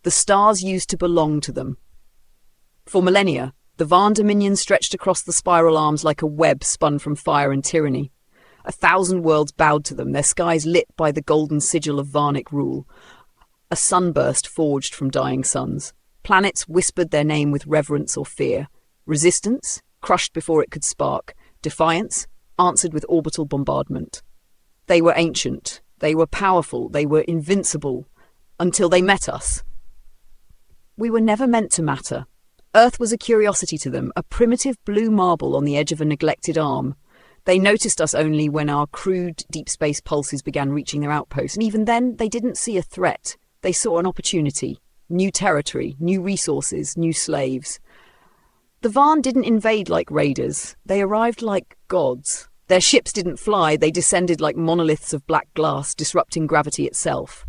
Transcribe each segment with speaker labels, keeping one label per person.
Speaker 1: The stars used to belong to them. For millennia, the Varn Dominion stretched across the spiral arms like a web spun from fire and tyranny. 1,000 worlds bowed to them, their skies lit by the golden sigil of Varnic rule. A sunburst forged from dying suns. Planets whispered their name with reverence or fear. Resistance, crushed before it could spark. Defiance, answered with orbital bombardment. They were ancient, they were powerful, they were invincible, until they met us. We were never meant to matter. Earth was a curiosity to them, a primitive blue marble on the edge of a neglected arm. They noticed us only when our crude deep space pulses began reaching their outposts, and even then they didn't see a threat. They saw an opportunity, new territory, new resources, new slaves. The Varn didn't invade like raiders. They arrived like gods. Their ships didn't fly, they descended like monoliths of black glass, disrupting gravity itself.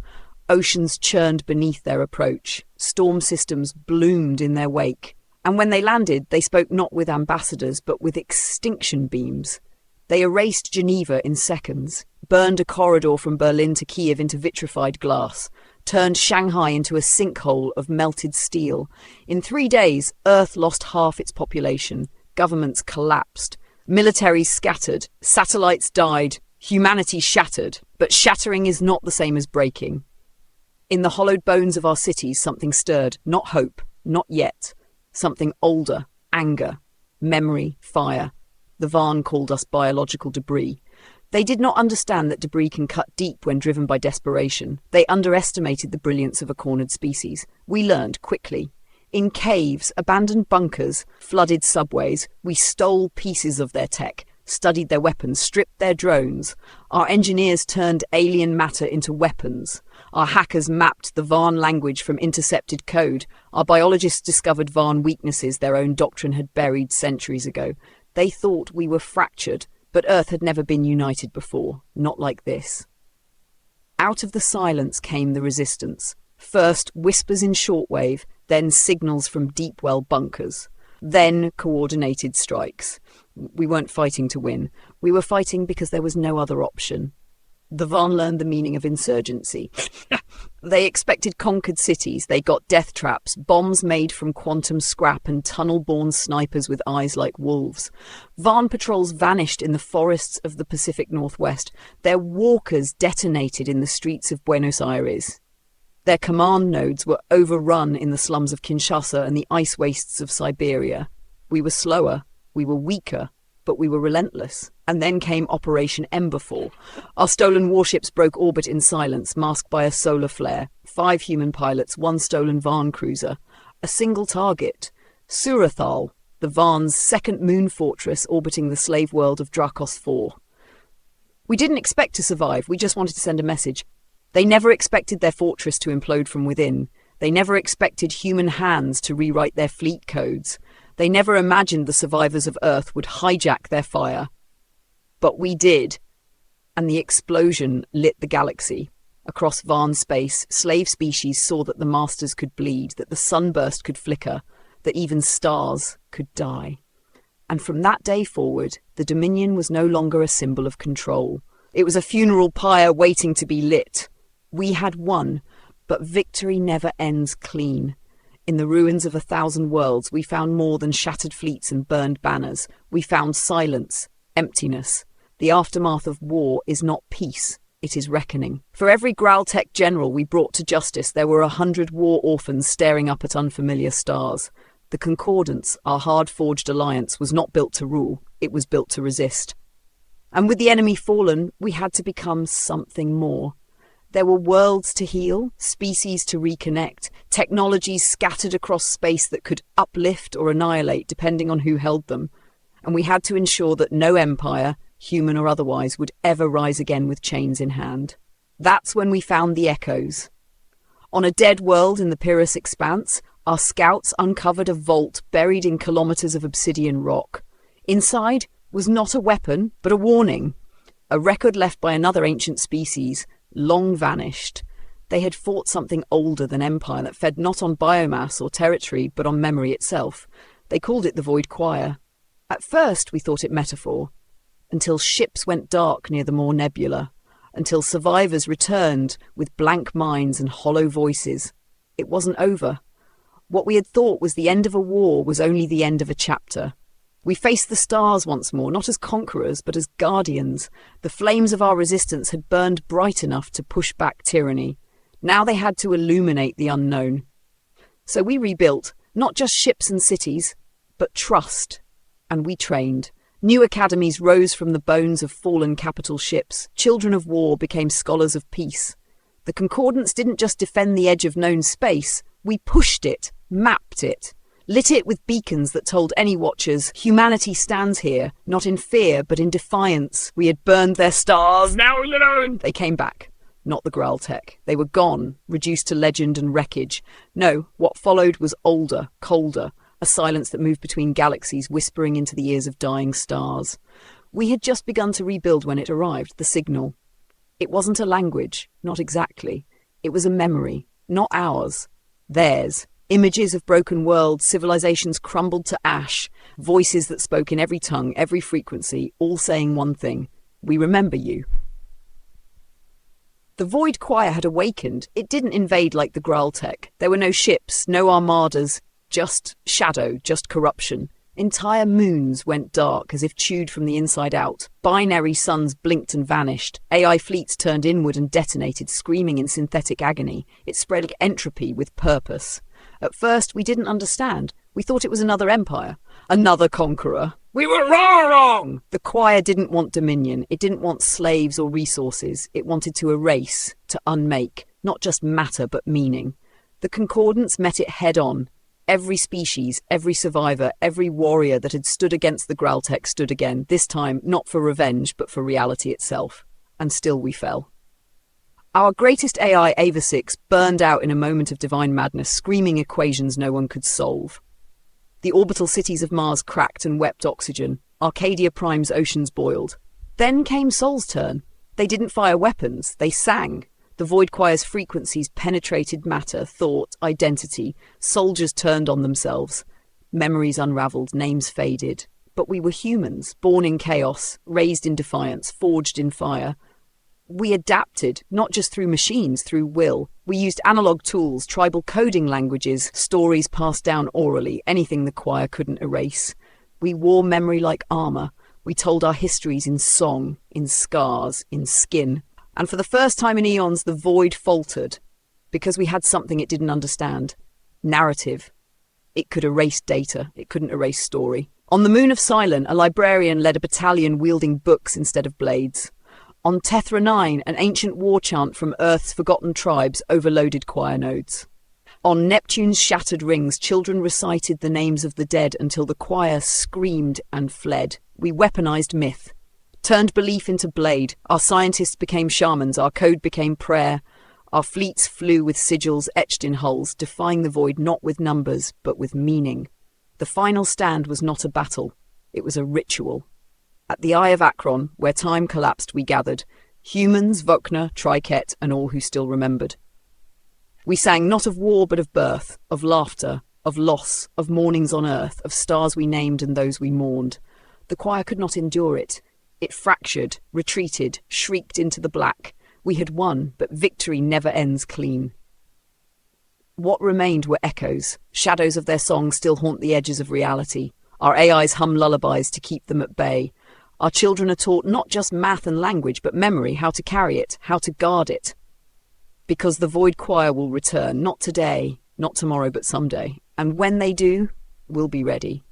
Speaker 1: Oceans churned beneath their approach. Storm systems bloomed in their wake. And when they landed, they spoke not with ambassadors, but with extinction beams. They erased Geneva in seconds, burned a corridor from Berlin to Kiev into vitrified glass, turned Shanghai into a sinkhole of melted steel. In 3 days, Earth lost half its population. Governments collapsed. Militaries scattered. Satellites died. Humanity shattered. But shattering is not the same as breaking. In the hollowed bones of our cities, something stirred. Not hope. Not yet. Something older. Anger. Memory. Fire. The Varn called us biological debris. They did not understand that debris can cut deep when driven by desperation. They underestimated the brilliance of a cornered species. We learned quickly. In caves, abandoned bunkers, flooded subways, we stole pieces of their tech, studied their weapons, stripped their drones. Our engineers turned alien matter into weapons. Our hackers mapped the Varn language from intercepted code. Our biologists discovered Varn weaknesses their own doctrine had buried centuries ago. They thought we were fractured, but Earth had never been united before, not like this. Out of the silence came the resistance. First, whispers in shortwave, then signals from deep-well bunkers. Then coordinated strikes. We weren't fighting to win. We were fighting because there was no other option. The Varn learned the meaning of insurgency. They expected conquered cities. They got death traps, bombs made from quantum scrap and tunnel-born snipers with eyes like wolves. Varn patrols vanished in the forests of the Pacific Northwest. Their walkers detonated in the streets of Buenos Aires. Their command nodes were overrun in the slums of Kinshasa and the ice wastes of Siberia. We were slower, we were weaker, but we were relentless. And then came Operation Emberfall. Our stolen warships broke orbit in silence, masked by a solar flare. 5 human pilots, 1 stolen Varn cruiser. A single target. Surathal, the Varn's second moon fortress orbiting the slave world of Drakos 4. We didn't expect to survive, we just wanted to send a message. They never expected their fortress to implode from within. They never expected human hands to rewrite their fleet codes. They never imagined the survivors of Earth would hijack their fire. But we did, and the explosion lit the galaxy. Across Varn space, slave species saw that the masters could bleed, that the sunburst could flicker, that even stars could die. And from that day forward, the Dominion was no longer a symbol of control. It was a funeral pyre waiting to be lit. We had won, but victory never ends clean. In the ruins of 1,000 worlds, we found more than shattered fleets and burned banners. We found silence, emptiness. The aftermath of war is not peace, it is reckoning. For every Graaltech general we brought to justice, there were 100 war orphans staring up at unfamiliar stars. The Concordance, our hard-forged alliance, was not built to rule, it was built to resist. And with the enemy fallen, we had to become something more. There were worlds to heal, species to reconnect, technologies scattered across space that could uplift or annihilate depending on who held them. And we had to ensure that no empire, human or otherwise, would ever rise again with chains in hand. That's when we found the echoes. On a dead world in the Pyrrhus expanse, our scouts uncovered a vault buried in kilometers of obsidian rock. Inside was not a weapon, but a warning. A record left by another ancient species, long vanished. They had fought something older than empire that fed not on biomass or territory, but on memory itself. They called it the Void Choir. At first we thought it metaphor, until ships went dark near the Moor Nebula, until survivors returned with blank minds and hollow voices. It wasn't over. What we had thought was the end of a war was only the end of a chapter. We faced the stars once more, not as conquerors, but as guardians. The flames of our resistance had burned bright enough to push back tyranny. Now they had to illuminate the unknown. So we rebuilt, not just ships and cities, but trust. And we trained. New academies rose from the bones of fallen capital ships. Children of war became scholars of peace. The Concordance didn't just defend the edge of known space. We pushed it, mapped it, lit it with beacons that told any watchers, humanity stands here, not in fear, but in defiance. We had burned their stars, now alone. They came back. Not the Graal tech. They were gone, reduced to legend and wreckage. No, what followed was older, colder, a silence that moved between galaxies, whispering into the ears of dying stars. We had just begun to rebuild when it arrived, the signal. It wasn't a language, not exactly. It was a memory, not ours, theirs. Images of broken worlds, civilizations crumbled to ash, voices that spoke in every tongue, every frequency, all saying one thing: we remember you. The Void Choir had awakened. It didn't invade like the Graal tech. There were no ships, no armadas, just shadow, just corruption. Entire moons went dark as if chewed from the inside out. Binary suns blinked and vanished. AI fleets turned inward and detonated, screaming in synthetic agony. It spread like entropy with purpose. At first, we didn't understand. We thought it was another empire, another conqueror. We were wrong! The choir didn't want dominion. It didn't want slaves or resources. It wanted to erase, to unmake, not just matter but meaning. The Concordance met it head on. Every species, every survivor, every warrior that had stood against the Graal tech stood again, this time not for revenge, but for reality itself. And still we fell. Our greatest AI, Ava 6, burned out in a moment of divine madness, screaming equations no one could solve. The orbital cities of Mars cracked and wept oxygen. Arcadia Prime's oceans boiled. Then came Sol's turn. They didn't fire weapons, they sang. The Void Choir's frequencies penetrated matter, thought, identity. Soldiers turned on themselves. Memories unraveled, names faded. But we were humans, born in chaos, raised in defiance, forged in fire. We adapted, not just through machines, through will. We used analog tools, tribal coding languages, stories passed down orally, anything the choir couldn't erase. We wore memory like armor. We told our histories in song, in scars, in skin. And for the first time in eons, the void faltered, because we had something it didn't understand. Narrative. It could erase data. It couldn't erase story. On the moon of Cylon, a librarian led a battalion wielding books instead of blades. On Tethra 9, an ancient war chant from Earth's forgotten tribes overloaded choir nodes. On Neptune's shattered rings, children recited the names of the dead until the choir screamed and fled. We weaponized myth. Turned belief into blade. Our scientists became shamans. Our code became prayer. Our fleets flew with sigils etched in hulls, defying the void not with numbers, but with meaning. The final stand was not a battle. It was a ritual. At the Eye of Akron, where time collapsed, we gathered. Humans, Vokna, Triket, and all who still remembered. We sang not of war, but of birth, of laughter, of loss, of mornings on earth, of stars we named and those we mourned. The choir could not endure it. It fractured, retreated, shrieked into the black. We had won, but victory never ends clean. What remained were echoes. Shadows of their song still haunt the edges of reality. Our AIs hum lullabies to keep them at bay. Our children are taught not just math and language, but memory, how to carry it, how to guard it. Because the Void Choir will return, not today, not tomorrow, but someday. And when they do, we'll be ready.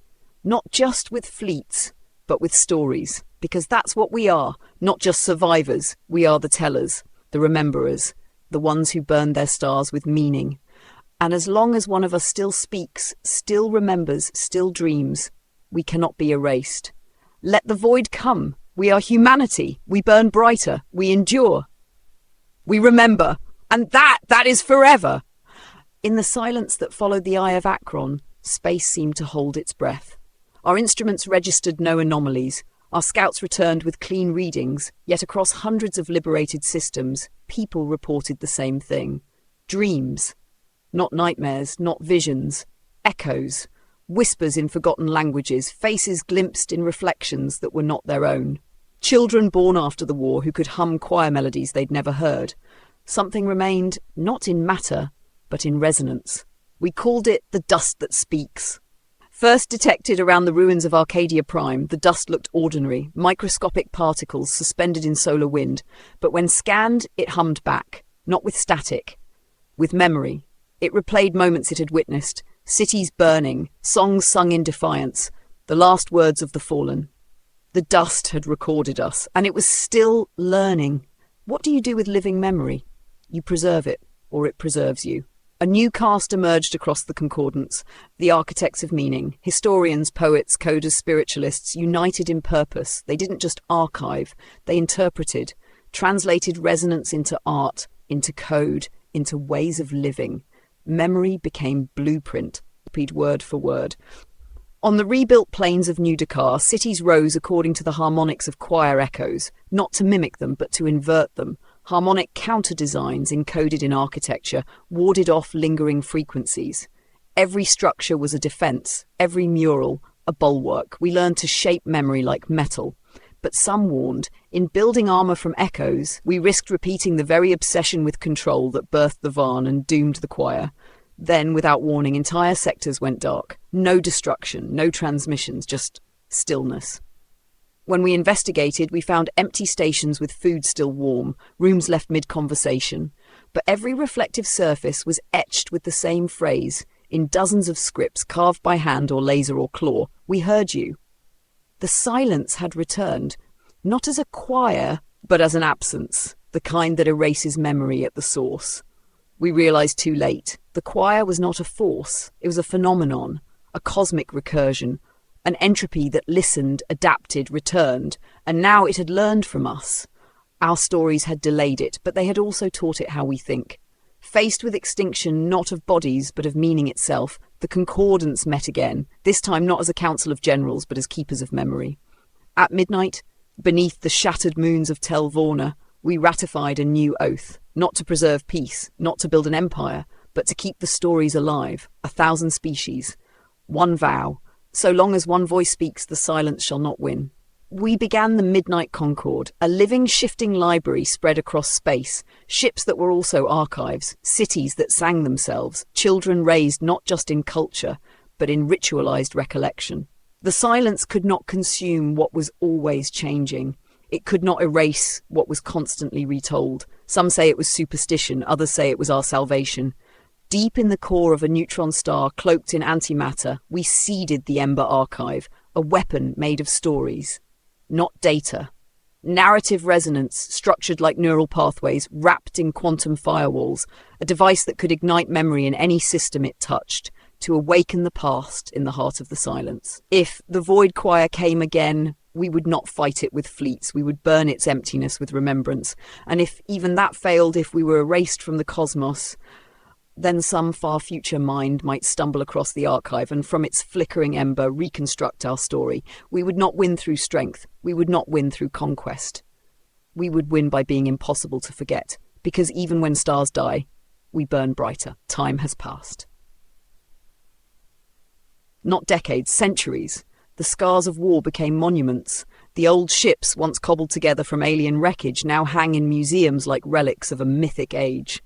Speaker 1: Not just with fleets, but with stories. Because that's what we are, not just survivors. We are the tellers, the rememberers, the ones who burned their stars with meaning. And as long as one of us still speaks, still remembers, still dreams, we cannot be erased. Let the void come. We are humanity. We burn brighter. We endure. We remember. And that is forever. In the silence that followed the Eye of Akron, space seemed to hold its breath. Our instruments registered no anomalies. Our scouts returned with clean readings, yet across hundreds of liberated systems, people reported the same thing. Dreams. Not nightmares, not visions. Echoes. Whispers in forgotten languages, faces glimpsed in reflections that were not their own. Children born after the war who could hum choir melodies they'd never heard. Something remained, not in matter, but but in resonance. We called it the dust that speaks. First detected around the ruins of Arcadia Prime, the dust looked ordinary, microscopic particles suspended in solar wind, but when scanned, it hummed back, not with static, with memory. It replayed moments it had witnessed, cities burning, songs sung in defiance, the last words of the fallen. The dust had recorded us, and it was still learning. What do you do with living memory? You preserve it, or it preserves you. A new caste emerged across the concordance, the architects of meaning, historians, poets, coders, spiritualists, united in purpose. They didn't just archive, they interpreted, translated resonance into art, into code, into ways of living. Memory became blueprint, copied word for word. On the rebuilt plains of New Dakar, cities rose according to the harmonics of choir echoes, not to mimic them, but to invert them. Harmonic counter-designs encoded in architecture warded off lingering frequencies. Every structure was a defense, every mural a bulwark. We learned to shape memory like metal. But some warned, in building armor from echoes, we risked repeating the very obsession with control that birthed the Varn and doomed the choir. Then, without warning, entire sectors went dark. No destruction, no transmissions, just stillness. When we investigated, we found empty stations with food still warm, rooms left mid-conversation. But every reflective surface was etched with the same phrase, in dozens of scripts carved by hand or laser or claw. We heard you. The silence had returned, not as a choir, but as an absence, the kind that erases memory at the source. We realized too late. The choir was not a force, it was a phenomenon, a cosmic recursion, an entropy that listened, adapted, returned, and now it had learned from us. Our stories had delayed it, but they had also taught it how we think. Faced with extinction not of bodies, but of meaning itself, the concordance met again, this time not as a council of generals, but as keepers of memory. At midnight, beneath the shattered moons of Tel Vorna, we ratified a new oath, not to preserve peace, not to build an empire, but to keep the stories alive, 1,000 species. One vow, so long as one voice speaks, the silence shall not win. We began the Midnight Concord, a living, shifting library spread across space, ships that were also archives, cities that sang themselves, children raised not just in culture, but in ritualized recollection. The silence could not consume what was always changing. It could not erase what was constantly retold. Some say it was superstition, others say it was our salvation. Deep in the core of a neutron star cloaked in antimatter, we seeded the Ember Archive, a weapon made of stories, not data. Narrative resonance, structured like neural pathways, wrapped in quantum firewalls, a device that could ignite memory in any system it touched, to awaken the past in the heart of the silence. If the Void Choir came again, we would not fight it with fleets, we would burn its emptiness with remembrance. And if even that failed, if we were erased from the cosmos, then some far future mind might stumble across the archive and from its flickering ember reconstruct our story. We would not win through strength. We would not win through conquest. We would win by being impossible to forget, because even when stars die, we burn brighter. Time has passed. Not decades, centuries. The scars of war became monuments. The old ships, once cobbled together from alien wreckage, now hang in museums like relics of a mythic age.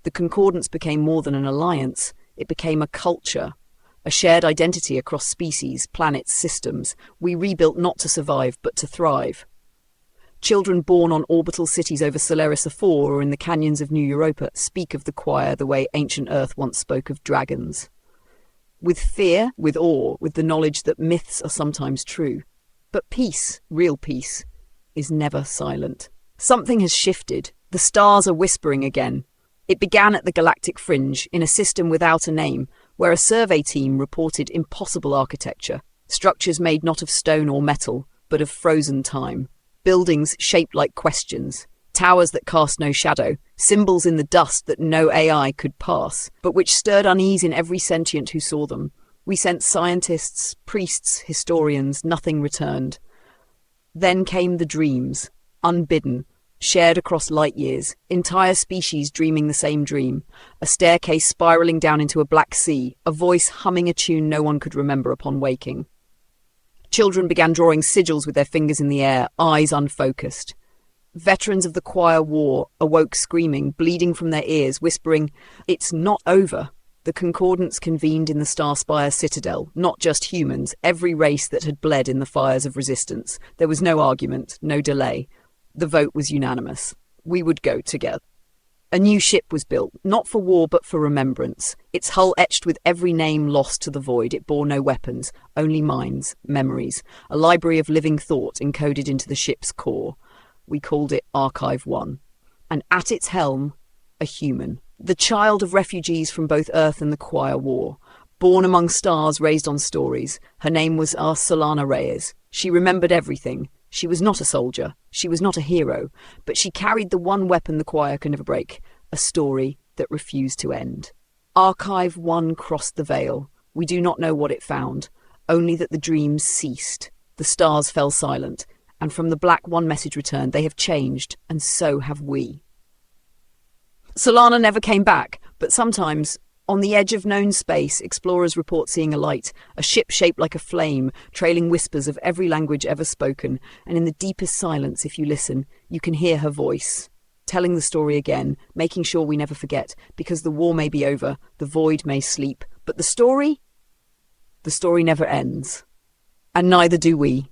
Speaker 1: The concordance became more than an alliance. It became a culture, a shared identity across species, planets, systems. We rebuilt not to survive, but to thrive. Children born on orbital cities over Solaris IV or in the canyons of New Europa speak of the choir the way ancient Earth once spoke of dragons. With fear, with awe, with the knowledge that myths are sometimes true. But peace, real peace, is never silent. Something has shifted. The stars are whispering again. It began at the galactic fringe, in a system without a name, where a survey team reported impossible architecture, structures made not of stone or metal, but of frozen time, buildings shaped like questions, towers that cast no shadow, symbols in the dust that no AI could pass, but which stirred unease in every sentient who saw them. We sent scientists, priests, historians, nothing returned. Then came the dreams, unbidden, shared across light years, entire species dreaming the same dream, a staircase spiraling down into a black sea, a voice humming a tune no one could remember upon waking. Children began drawing sigils with their fingers in the air, eyes unfocused. Veterans of the choir war awoke screaming, bleeding from their ears, whispering, "It's not over." The concordance convened in the Starspire Citadel, not just humans, every race that had bled in the fires of resistance. There was no argument, no delay. The vote was unanimous. We would go together. A new ship was built, not for war but for remembrance. Its hull etched with every name lost to the void. It bore no weapons, only minds, memories, a library of living thought encoded into the ship's core. We called it Archive 1. And at its helm, a human. The child of refugees from both Earth and the choir war. Born among stars, raised on stories. Her name was Solana Reyes. She remembered everything. She was not a soldier. She was not a hero. But she carried the one weapon the choir could never break. A story that refused to end. Archive 1 crossed the veil. We do not know what it found. Only that the dreams ceased. The stars fell silent. And from the black one message returned. They have changed, and so have we. Solana never came back, but sometimes, on the edge of known space, explorers report seeing a light, a ship shaped like a flame, trailing whispers of every language ever spoken, and in the deepest silence, if you listen, you can hear her voice, telling the story again, making sure we never forget, because the war may be over, the void may sleep, but the story never ends. And neither do we.